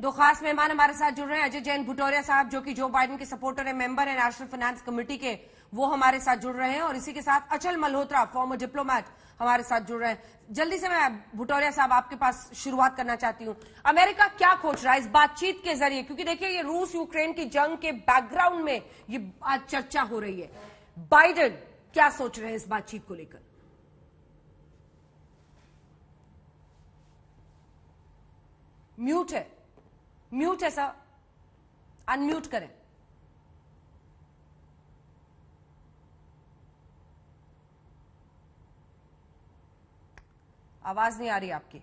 दो खास मेहमान हमारे साथ जुड़ रहे हैं। अजय जैन भुटौरिया साहब, जो कि जो बाइडेन के सपोर्टर है, मेंबर है नेशनल फाइनेंस कमेटी के, वो हमारे साथ जुड़ रहे हैं। और इसी के साथ अचल मल्होत्रा, फॉर्मर डिप्लोमेट, हमारे साथ जुड़ रहे हैं। जल्दी से मैं भुटौरिया साहब आपके पास शुरुआत करना चाहती हूं। अमेरिका क्या खोज रहा है इस बातचीत के जरिए, क्योंकि देखिए ये रूस यूक्रेन की जंग के बैकग्राउंड में ये आज चर्चा हो रही है। बाइडेन क्या सोच रहे हैं इस बातचीत को लेकर? म्यूट है सर, अनम्यूट करें। आवाज नहीं आ रही आपकी,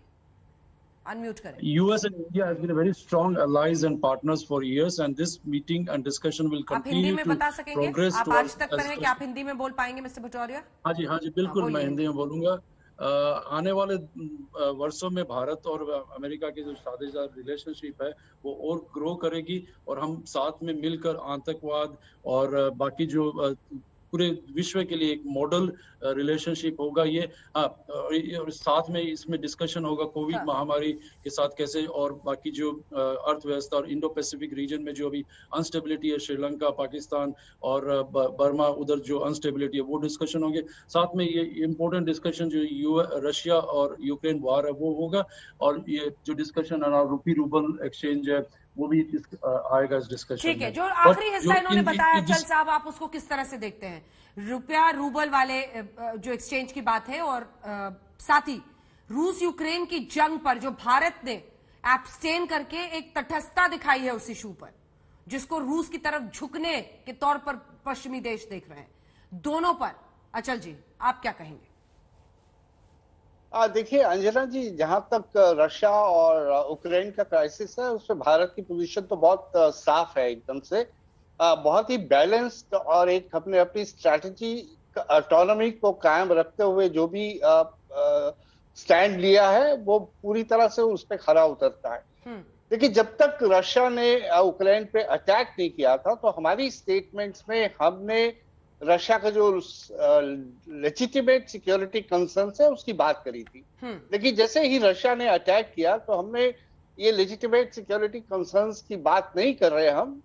अनम्यूट करें। US and India has been a very strong allies and partners for years, and this meeting and discussion will आप हिंदी continue में to बता सकेंगे? progress आप आज तक पर हैं कि towards। आप हिंदी में बोल पाएंगे मिस्टर भुटौरिया? हाँ जी बिल्कुल, मैं हिंदी में बोलूंगा। आने वाले वर्षों में भारत और अमेरिका की जो साझेदार रिलेशनशिप है वो और ग्रो करेगी, और हम साथ में मिलकर आतंकवाद और बाकी जो पूरे विश्व के लिए एक मॉडल रिलेशनशिप होगा। ये और साथ में इसमें डिस्कशन होगा कोविड महामारी के साथ कैसे, और बाकी जो अर्थव्यवस्था और इंडो पैसिफिक रीजन में जो अभी अनस्टेबिलिटी है, श्रीलंका, पाकिस्तान और बर्मा, उधर जो अनस्टेबिलिटी है वो डिस्कशन होंगे। साथ में ये इम्पोर्टेंट डिस्कशन जो रशिया और यूक्रेन वार है वो होगा, और ये जो डिस्कशन रूपी रूबल एक्सचेंज है वो भी आएगा इस डिस्कशन में। ठीक है, जो आखिरी हिस्सा इन्होंने बताया चल साहब, आप उसको किस तरह से देखते हैं? रुपया रूबल वाले जो एक्सचेंज की बात है, और साथ ही रूस यूक्रेन की जंग पर जो भारत ने एब्सटेन करके एक तटस्थता दिखाई है उस इशू पर, जिसको रूस की तरफ झुकने के तौर पर पश्चिमी देश देख रहे हैं, दोनों पर अचल जी आप क्या कहेंगे? देखिए अंजना जी, जहां तक रशिया और यूक्रेन का क्राइसिस है उसमें भारत की पोजीशन तो बहुत साफ है एकदम से। बहुत ही बैलेंस्ड, और एक अपनी स्ट्रैटेजी ऑटोनॉमी को कायम रखते हुए जो भी स्टैंड लिया है वो पूरी तरह से उस पर खरा उतरता है। देखिए, जब तक रशिया ने यूक्रेन पे अटैक नहीं किया था तो हमारी स्टेटमेंट्स में हमने रशिया का जो लेजिटिमेट सिक्योरिटी कंसर्न्स है उसकी बात करी थी। लेकिन जैसे ही रशिया ने अटैक किया तो हमने ये लेजिटिमेट सिक्योरिटी कंसर्न्स की बात नहीं कर रहे। हम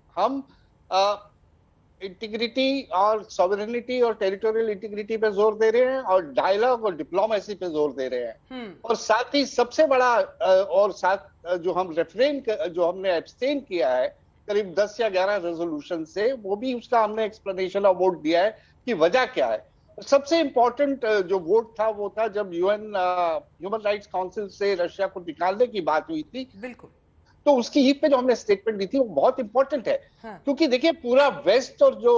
इंटीग्रिटी और सॉवरेनिटी और टेरिटोरियल इंटीग्रिटी पे जोर दे रहे हैं, और डायलॉग और डिप्लोमेसी पे जोर दे रहे हैं। और साथ ही सबसे बड़ा और साथ जो हमने एब्सटेन किया है करीब 10 या 11 रेजोल्यूशन से, वो भी उसका हमने एक्सप्लेनेशन ऑफ वोट दिया है कि वजह क्या है। सबसे इंपॉर्टेंट जो वोट था वो था जब यूएन ह्यूमन राइट्स काउंसिल से रशिया को निकालने की बात हुई थी। बिल्कुल, तो उसकी हित पे जो हमने स्टेटमेंट दी थी वो बहुत इंपॉर्टेंट है। क्योंकि देखिए, पूरा वेस्ट और जो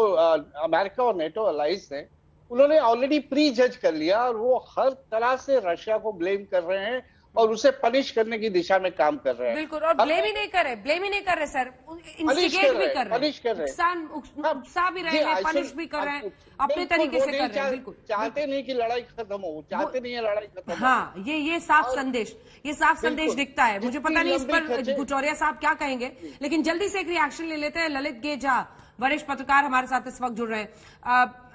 अमेरिका और नेटो अलाइंस है उन्होंने ऑलरेडी प्री जज कर लिया, और वो हर तरह से रशिया को ब्लेम कर रहे हैं और उसे पनिश करने की दिशा में काम कर रहे हैं। बिल्कुल, और ब्लेम ही नहीं कर रहे सर, इंस्टिगेट भी कर रहे हैं, उकसा भी रहे हैं, पनिश भी कर रहे हैं, अपने तरीके से कर रहे हैं। बिल्कुल चाहते नहीं कि लड़ाई खत्म हो, चाहते नहीं है लड़ाई खत्म हो। हाँ, ये साफ संदेश दिखता है। मुझे पता नहीं इस पर भुटौरिया साहब क्या कहेंगे, लेकिन जल्दी से एक रिएक्शन ले लेते हैं। ललित गे झा, वरिष्ठ पत्रकार, हमारे साथ इस वक्त जुड़ रहे हैं।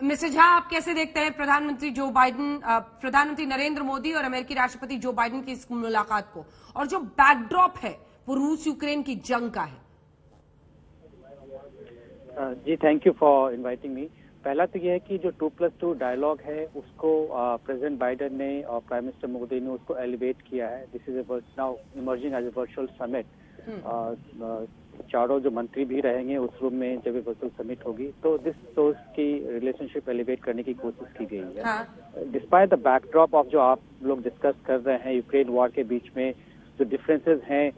मिस्टर झा, आप कैसे देखते हैं प्रधानमंत्री नरेंद्र मोदी और अमेरिकी राष्ट्रपति जो बाइडेन की इस मुलाकात को, और जो बैकड्रॉप है वो रूस यूक्रेन की जंग का है? जी, thank you for inviting me. पहला तो यह है कि जो 2+2 डायलॉग है उसको प्रेसिडेंट बाइडेन ने और प्राइम मिनिस्टर मोदी ने उसको एलिवेट किया है। This is now emerging as a virtual summit. चारों जो मंत्री भी रहेंगे उस रूम में जब ये वर्चुअल समिट होगी, तो दिस सोर्स की रिलेशनशिप एलिवेट करने की कोशिश की गई है। डिस्पाइट द बैकड्रॉप ऑफ जो आप लोग डिस्कस कर रहे हैं, यूक्रेन वॉर के बीच में जो डिफरेंसेस हैं,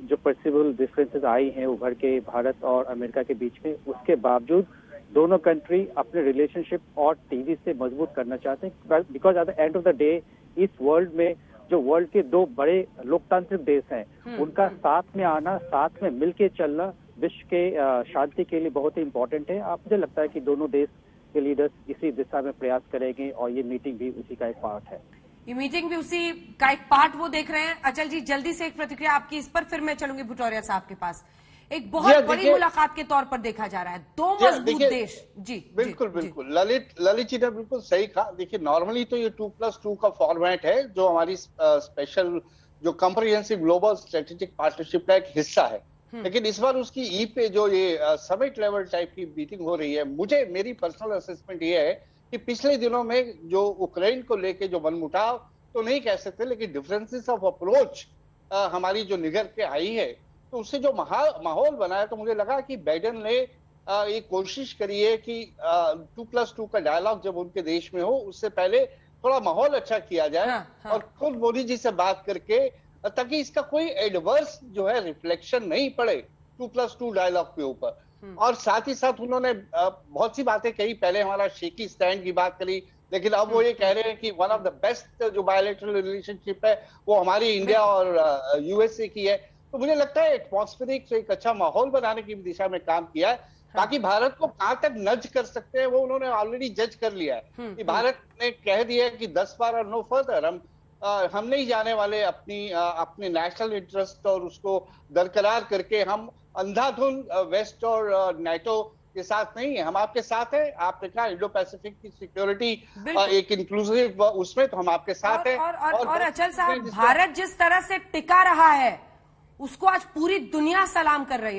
जो पर्सिबल डिफरेंसेस आई हैं उभर के भारत और अमेरिका के बीच में, उसके बावजूद दोनों कंट्री अपने रिलेशनशिप और तेजी से मजबूत करना चाहते हैं। Because at the end of the day इस वर्ल्ड में जो वर्ल्ड के दो बड़े लोकतांत्रिक देश हैं उनका साथ में आना, साथ में मिलके चलना विश्व के शांति के लिए बहुत ही इम्पोर्टेंट है। आप मुझे लगता है कि दोनों देश के लीडर्स इसी दिशा में प्रयास करेंगे, और ये मीटिंग भी उसी का एक पार्ट है। ये मीटिंग भी उसी का एक पार्ट वो देख रहे हैं। अचल जी, जल्दी से एक प्रतिक्रिया आपकी इस पर, फिर मैं चलूंगी भुटौरिया साहब के पास। एक बहुत बड़ी मुलाकात के तौर पर देखा जा रहा है, दो मजबूत देश। जी बिल्कुल ललित जी ने बिल्कुल सही कहा। देखिए, नॉर्मली तो ये 2+2 का फॉर्मेट है जो हमारी स्पेशल जो कंप्रिहेंसिव ग्लोबल स्ट्रेटेजिक पार्टनरशिप का एक हिस्सा है। लेकिन इस बार उसकी ई पे जो ये समिट लेवल टाइप की मीटिंग हो रही है, मेरी पर्सनल असेसमेंट ये है कि पिछले दिनों में जो यूक्रेन को लेके जो मनमुटाव तो नहीं कह सकते, लेकिन डिफरेंसेस ऑफ अप्रोच हमारी जो निगल के आई है, तो उससे जो माहौल बना है, तो मुझे लगा कि बाइडेन ने एक कोशिश करी है कि 2+2 का डायलॉग जब उनके देश में हो, उससे पहले थोड़ा माहौल अच्छा किया जाए। हाँ। और खुद मोदी जी से बात करके, ताकि इसका कोई एडवर्स जो है रिफ्लेक्शन नहीं पड़े 2+2 डायलॉग के ऊपर। और साथ ही साथ उन्होंने बहुत सी बातें कही। पहले हमारा शेकी स्टैंड की बात करी, लेकिन अब वो ये कह रहे हैं कि वन ऑफ द बेस्ट जो बायलैटरल रिलेशनशिप है वो हमारी इंडिया और यूएसए की है। तो मुझे लगता है एटमॉस्फेरिक एक अच्छा माहौल बनाने की दिशा में काम किया है। बाकी भारत को कहां तक नज कर सकते हैं वो उन्होंने ऑलरेडी जज कर लिया है कि भारत ने कह दिया है कि 10 बार और नो फर्दर हम नहीं जाने वाले अपने नेशनल इंटरेस्ट और उसको बरकरार करके। हम अंधाधुंध वेस्ट और नाटो के साथ नहीं है, हम आपके साथ है। आपने कहा इंडो पैसिफिक की सिक्योरिटी एक इंक्लूसिव उसमें, तो हम आपके साथ है। और अचल साहब, भारत जिस तरह से टिका रहा है उसको आज पूरी दुनिया सलाम कर रही है।